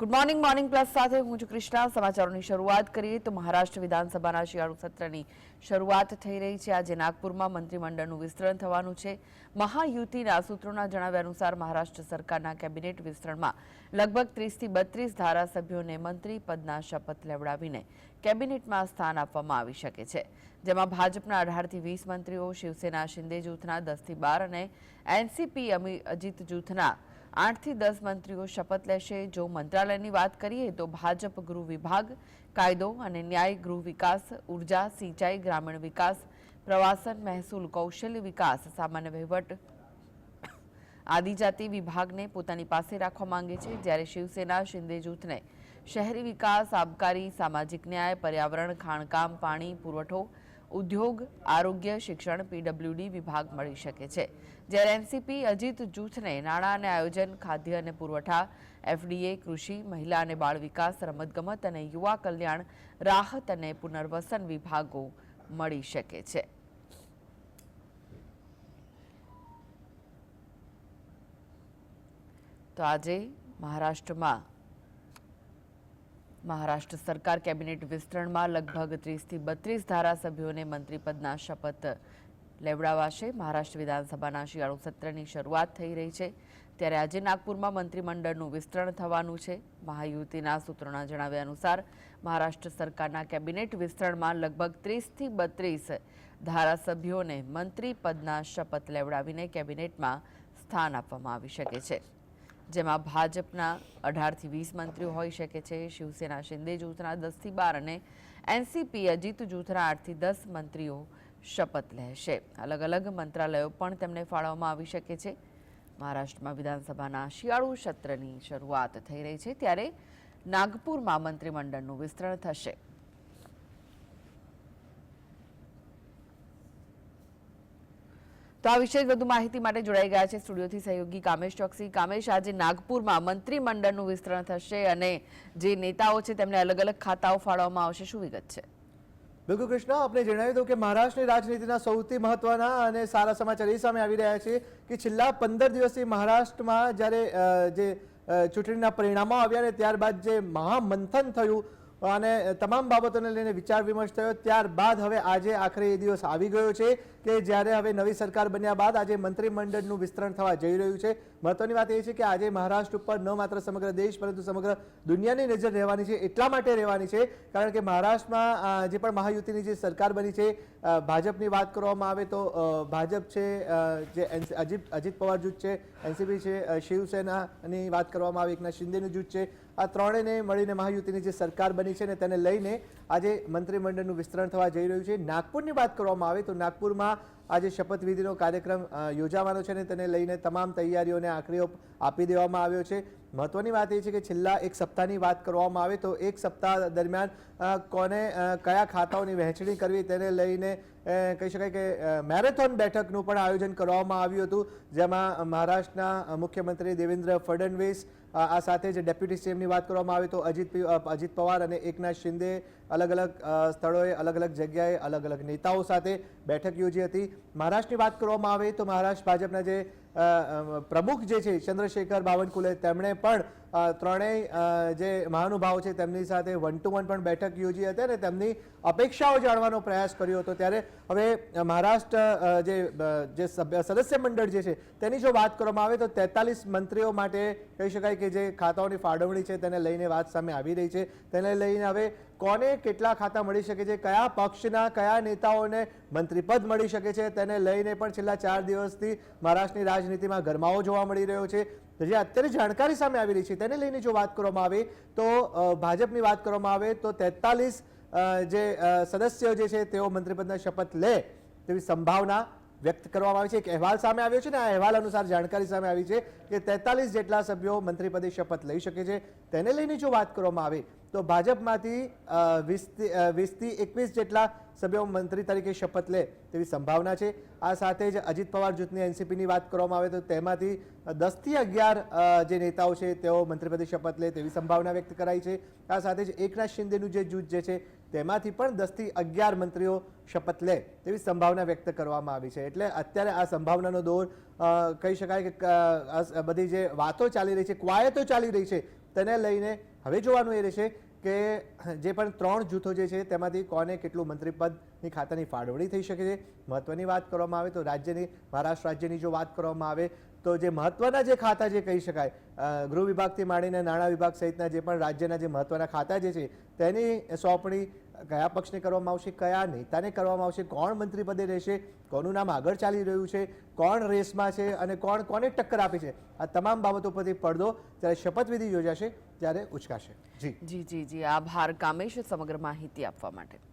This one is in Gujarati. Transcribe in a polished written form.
ગુડ મોર્નિંગ મોર્નિંગ પ્લસ સાથે હું છું કૃષ્ણા। સમાચારોની શરૂઆત કરીએ તો મહારાષ્ટ્ર વિધાનસભાના શિયાળુ સત્રની શરૂઆત થઈ રહી છે। આજે નાગપુરમાં મંત્રીમંડળનું વિસ્તરણ થવાનું છે। મહાયુતિના સૂત્રોના જણાવ્યા અનુસાર મહારાષ્ટ્ર સરકારના કેબિનેટ વિસ્તરણમાં લગભગ 30 થી 32 ધારાસભ્યોને મંત્રી પદના શપથ લેવડાવીને કેબિનેટમાં સ્થાન આપવામાં આવી શકે છે, જેમાં ભાજપના 18 થી 20 મંત્રીઓ, શિવસેના શિંદે જૂથના 10 થી 12 અને એનસીપી અજીત જૂથના 8 થી 10 મંત્રીઓ શપથ લેશે। જો મંત્રાલયની વાત કરીએ તો ભાજપ ગૃહ વિભાગ, કાયદો અને ન્યાય, ગૃહ વિકાસ, ઉર્જા, સિંચાઈ, ગ્રામીણ વિકાસ, પ્રવાસન, મહેસૂલ, કૌશલ્ય વિકાસ, સામાન્ય વહીવટ, આદિજાતિ વિભાગને પોતાની પાસે રાખવા માંગે છે, જ્યારે શિવસેના શિંદે જૂથને શહેરી વિકાસ, આબકારી, સામાજિક ન્યાય, પર્યાવરણ, ખાણકામ, પાણી પુરવઠો, ઉદ્યોગ, આરોગ્ય, શિક્ષણ, પીડબ્લ્યુડી વિભાગ મળી શકે છે, જ્યારે એનસીપી અજીત જૂથને નાણાં અને આયોજન, ખાદ્ય અને પુરવઠા, એફડીએ, કૃષિ, મહિલા અને બાળ વિકાસ, રમતગમત અને યુવા કલ્યાણ, રાહત અને પુનર્વસન વિભાગો મળી શકે છે। તો આજે મહારાષ્ટ્ર સરકાર કેબિનેટ વિસ્તરણમાં લગભગ 30 થી 32 ધારાસભ્યોને મંત્રીપદના શપથ લેવડાવાશે। મહારાષ્ટ્ર વિધાનસભાના શિયાળુ સત્રની શરૂઆત થઈ રહી છે, ત્યારે આજે નાગપુરમાં મંત્રીમંડળનું વિસ્તરણ થવાનું છે। મહાયુતિના સૂત્રોના જણાવ્યા અનુસાર મહારાષ્ટ્ર સરકારના કેબિનેટ વિસ્તરણમાં લગભગ 30 થી 32 ધારાસભ્યોને મંત્રીપદના શપથ લેવડાવીને કેબિનેટમાં સ્થાન આપવામાં આવી શકે છે, જેમાં ભાજપના 18 થી 20 મંત્રીઓ હોઈ શકે છે, શિવસેના શિંદે જૂથના 10 થી 12 અને એનસીપી અજીત જૂથના 8 થી 10 મંત્રીઓ શપથ લેશે। અલગ અલગ મંત્રાલયો પણ તેમને ફાળવવામાં આવી શકે છે। મહારાષ્ટ્રમાં વિધાનસભાના શિયાળુ સત્રની શરૂઆત થઈ રહી છે, ત્યારે નાગપુરમાં મંત્રીમંડળનું વિસ્તરણ થશે। તો આ વિશે વધુ માહિતી માટે જોડાઈ ગયા છે સ્ટુડિયોથી સહયોગી કામેશ ચોકસી। કામેશ, આજે નાગપુરમાં મંત્રીમંડળનું વિસ્તરણ થશે અને જે નેતાઓ છે તેમને અલગ અલગ ખાતાઓ ફાળવવામાં આવશે, શું વિગત છે? બિલકુલ કૃષ્ણા, આપણે જણાવી દઉં કે મહારાષ્ટ્રની રાજનીતિના સૌથી મહત્વના અને સારા સમાચાર એ સામે આવી રહ્યા છે કે છેલ્લા 15 દિવસથી મહારાષ્ટ્રમાં જ્યારે જે ચૂંટણીના પરિણામો આવ્યા ને ત્યારબાદ જે મહામંથન થયું અને તમામ બાબતોને લઈને વિચાર વિમર્શ થયો, ત્યારબાદ હવે આજે આખરે એ દિવસ આવી ગયો છે કે જ્યારે હવે નવી સરકાર બન્યા બાદ આજે મંત્રીમંડળનું વિસ્તરણ થવા જઈ રહ્યું છે। મહત્વની વાત એ છે કે આજે મહારાષ્ટ્ર ઉપર ન માત્ર સમગ્ર દેશ પરંતુ સમગ્ર દુનિયાની નજર રહેવાની છે। એટલા માટે રહેવાની છે કારણ કે મહારાષ્ટ્રમાં જે પણ મહાયુતિની જે સરકાર બની છે, ભાજપની વાત કરવામાં આવે તો ભાજપ છે, જે અજીત પવાર જૂથ છે, એનસીપી છે, શિવસેનાની વાત કરવામાં આવે એકનાથ શિંદેનું જૂથ છે, આ ત્રણેયને મળીને મહાયુતિની જે સરકાર બની છે ને તેને લઈને આજે મંત્રીમંડળનું વિસ્તરણ થવા જઈ રહ્યું છે। નાગપુરની વાત કરવામાં આવે તો નાગપુરમાં આજે શપથવિધિનો કાર્યક્રમ યોજાવાનો છે ને તેને લઈને તમામ તૈયારીઓને આખરી ઓપ આપી દેવામાં આવ્યો છે। મહત્વની વાત એ છે કે છેલ્લા એક સપ્તાહની વાત કરવામાં આવે તો એક સપ્તાહ દરમિયાન કોને કયા ખાતાઓની વહેંચણી કરવી તેને લઈને કહી શકાય કે મેરેથોન બેઠકનું પણ આયોજન કરવામાં આવ્યું હતું, જેમાં મહારાષ્ટ્રના મુખ્યમંત્રી દેવેન્દ્ર ફડણવીસ, આ સાથે જ ડેપ્યુટી સીએમની વાત કરવામાં આવે તો અજીત પવાર અને એકનાથ શિંદે અલગ અલગ સ્થળોએ અલગ અલગ જગ્યાએ અલગ અલગ નેતાઓ સાથે બેઠક યોજી હતી। મહારાષ્ટ્રની વાત કરવામાં આવે તો મહારાષ્ટ્ર ભાજપના જે પ્રમુખ જે છે ચંદ્રશેખર બાવનકુલે, તેમણે પણ ત્રણેય જે મહાનુભાવો છે તેમની સાથે 1-to-1 પણ બેઠક યોજી હતી અને તેમની અપેક્ષાઓ જાણવાનો પ્રયાસ કર્યો હતો। ત્યારે હવે મહારાષ્ટ્ર જે સદસ્ય મંડળ જે છે તેની જો વાત કરવામાં આવે તો 43 મંત્રીઓ માટે કહી શકાય કે જે ખાતાઓની ફાળવણી છે તેને લઈને વાત સામે આવી રહી છે। તેને લઈને હવે કોને કેટલા ખાતા મળી શકે છે, કયા પક્ષના કયા નેતાઓને મંત્રીપદ મળી શકે છે, તેને લઈને પણ છેલ્લા 4 દિવસથી મહારાષ્ટ્રની રાજનીતિમાં ગરમાવો જોવા મળી રહ્યો છે। જે અત્યારે જાણકારી સામે આવી રહી છે તેને લઈને જો વાત કરવામાં આવે તો ભાજપની વાત કરવામાં આવે તો 43 જે સદસ્યો જે છે તેઓ મંત્રીપદના શપથ લે તેવી સંભાવના વ્યક્ત કરવામાં આવી છે। એક અહેવાલ સામે આવ્યો છે ને આ અહેવાલ અનુસાર જાણકારી સામે આવી છે કે 43 જેટલા સભ્યો મંત્રીપદે શપથ લઈ શકે છે। તેને લઈને જો વાત કરવામાં આવે તો ભાજપમાંથી 20 થી 21 જેટલા સભ્યો મંત્રી તરીકે શપથ લે તેવી સંભાવના છે। આ સાથે જ અજીત પવાર જૂથની એનસીપીની વાત કરવામાં આવે તો તેમાંથી 10 થી 11 જે નેતાઓ છે તેઓ મંત્રીપદે શપથ લે તેવી સંભાવના વ્યક્ત કરાઈ છે। આ સાથે જ એકનાથ શિંદેનું જે જૂથ જે છે તેમાંથી પણ 10 થી 11 મંત્રીઓ શપથ લે તેવી સંભાવના વ્યક્ત કરવામાં આવી છે। એટલે અત્યારે આ સંભાવનાનો દોર કહી શકાય કે બધી જે વાતો ચાલી રહી છે, કવાયતો ચાલી રહી છે તેને લઈને હવે જોવાનું એ રહેશે કે જે પણ 3 જૂથો જે છે તેમાંથી કોને કેટલું મંત્રીપદની ખાતાની ફાળવણી થઈ શકે છે. મહત્વની વાત કરવામાં આવે તો મહારાષ્ટ્ર રાજ્યની જો વાત કરવામાં આવે તો જે મહત્વના જે ખાતા જે કહી શકાય ગૃહ વિભાગથી માંડીને નાણાં વિભાગ સહિતના જે પણ રાજ્યના જે મહત્વના ખાતા જે છે તેની સોંપણી કયા પક્ષને કરવામાં આવશે, કયા નેતાને કરવામાં આવશે, કોણ મંત્રીપદે રહેશે, કોનું નામ આગળ ચાલી રહ્યું છે, કોણ રેસમાં છે અને કોને ટક્કર આપે છે, આ તમામ બાબતો પરથી પડદો જ્યારે શપથવિધિ યોજાશે ત્યારે ઉચકાશે. જી જી આભાર કામેશ સમગ્ર માહિતી આપવા માટે.